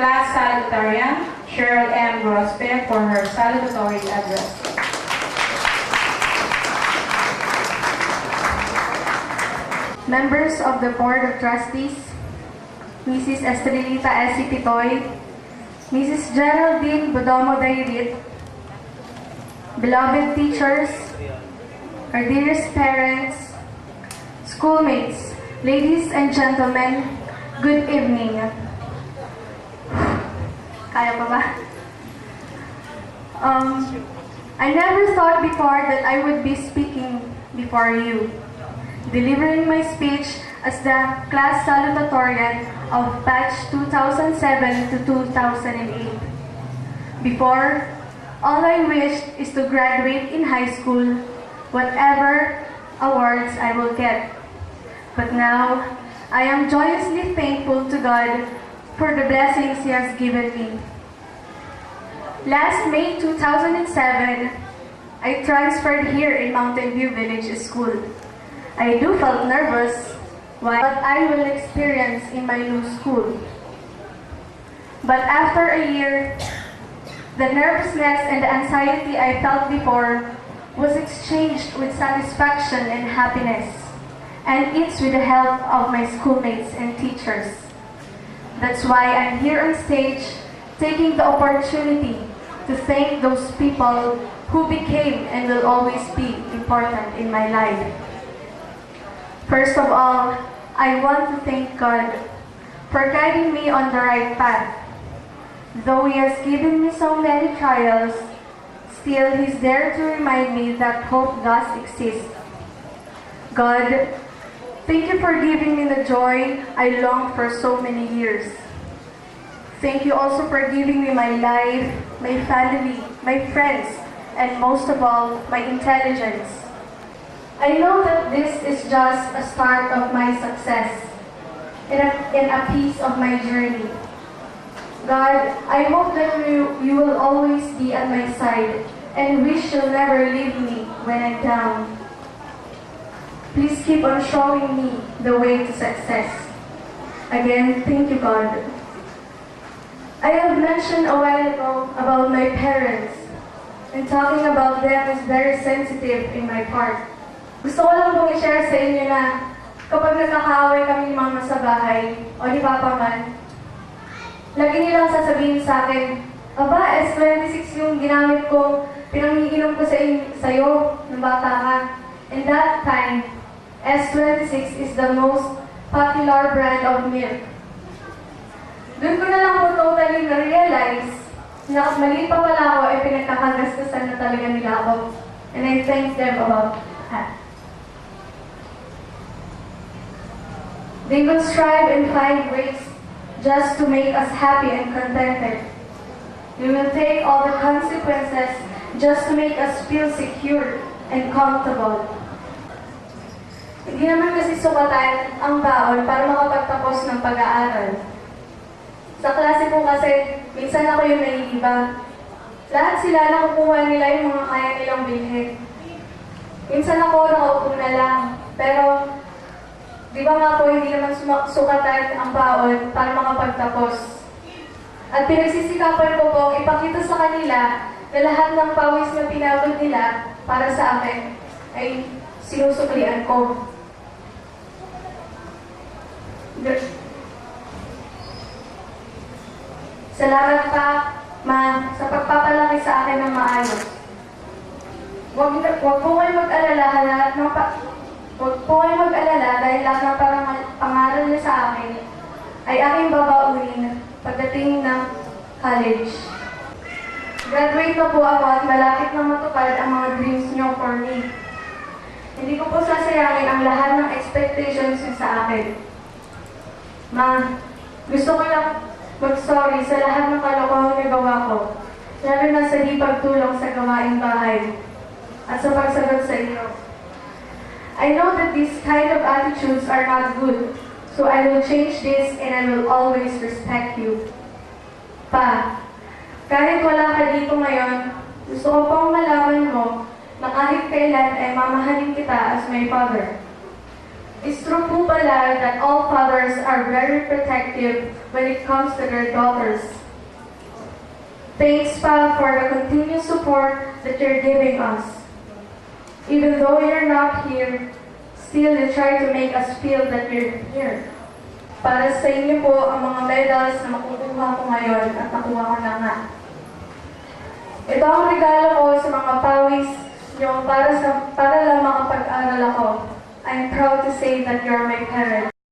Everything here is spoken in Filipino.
class salutatorian, Cheryl M. Grospe, for her salutatory address. Members of the Board of Trustees, Mrs. Estrelita S. Pitoy, Mrs. Geraldine Bodomo Dairit, beloved teachers, our dearest parents, schoolmates, ladies and gentlemen, good evening. Kaya pa ba? I never thought before that I would be speaking before you, delivering my speech as the class salutatorian of batch 2007 to 2008. Before, all I wished is to graduate in high school, whatever awards I will get. But now, I am joyously thankful to God for the blessings He has given me. Last May 2007, I transferred here in Mountain View Village School. I do felt nervous what I will experience in my new school. But after a year, the nervousness and the anxiety I felt before was exchanged with satisfaction and happiness, and it's with the help of my schoolmates and teachers. That's why I'm here on stage, taking the opportunity to thank those people who became and will always be important in my life. First of all, I want to thank God for guiding me on the right path. Though He has given me so many trials, still He's there to remind me that hope does exist. God, thank you for giving me the joy I longed for so many years. Thank you also for giving me my life, my family, my friends, and most of all, my intelligence. I know that this is just a start of my success and a piece of my journey. God, I hope that you will always be at my side and wish you'll never leave me when I'm down. Please keep on showing me the way to success. Again, thank you, God. I have mentioned a while ago about my parents, and talking about them is very sensitive in my part. Gusto ko lang pong i-share sa inyo na kapag nagkakaaway kami ni Mama sa bahay, o ni Papa man, lagi nilang sasabihin sa akin, "Aba, S26 yung ginamit ko, pinangiinom ko sa'yo nung bata ka." And that time, S26 is the most popular brand of milk. Doon ko na lang po totally na-realize na maliit pa pala ako ay pinagkakagastusan na talaga nila ako. And I thank them about that. They will strive and find ways just to make us happy and contented. They will take all the consequences just to make us feel secure and comfortable. Hindi naman kasi sukatan ang baon para makapagtapos ng pag-aaral. Sa klase po kasi, minsan ako yung naiiba. Lahat sila nakukuha nila yung mga kaya nilang bilhin. Minsan ako nakaupo na lang. Pero, di ba nga po, hindi naman sukatan ang baon para makapagtapos. At pinagsisikapan ko po, ipakita sa kanila na lahat ng pawis na pinagod nila para sa akin ay sinusuklian ko. Salamat pa, Ma, sa pagpapalaki sa akin ng maayos. Huwag po kayo mag-alala dahil lahat ng pangaral niya sa akin ay aking babaunin pagdating ng college. Graduate na po ako at malapit na matupad ang mga dreams niyo for me. Hindi ko po sasayangin ang lahat ng expectations niyo sa akin. Ma, gusto ko lang mag-sorry sa lahat ng kalokohang nagawa ko, lalo na sa di pagtulong sa gawaing bahay at sa pagsagot sa inyo. I know that these kind of attitudes are not good, so I will change this and I will always respect you. Pa, kahit wala ka dito ngayon, gusto ko pang malaman mo na kahit kailan ay mamahalin kita as my father. It's true po pala that all fathers are very protective when it comes to their daughters. Thanks, Pa, for the continued support that you're giving us. Even though you're not here, still you try to make us feel that you're here. Para sa inyo po ang mga medals na makukuha ko ngayon at nakuha ko na nga. Ito ang regalo ko sa mga pawis nyo para lang makapag-aral ako. I'm proud to say that you're my parent.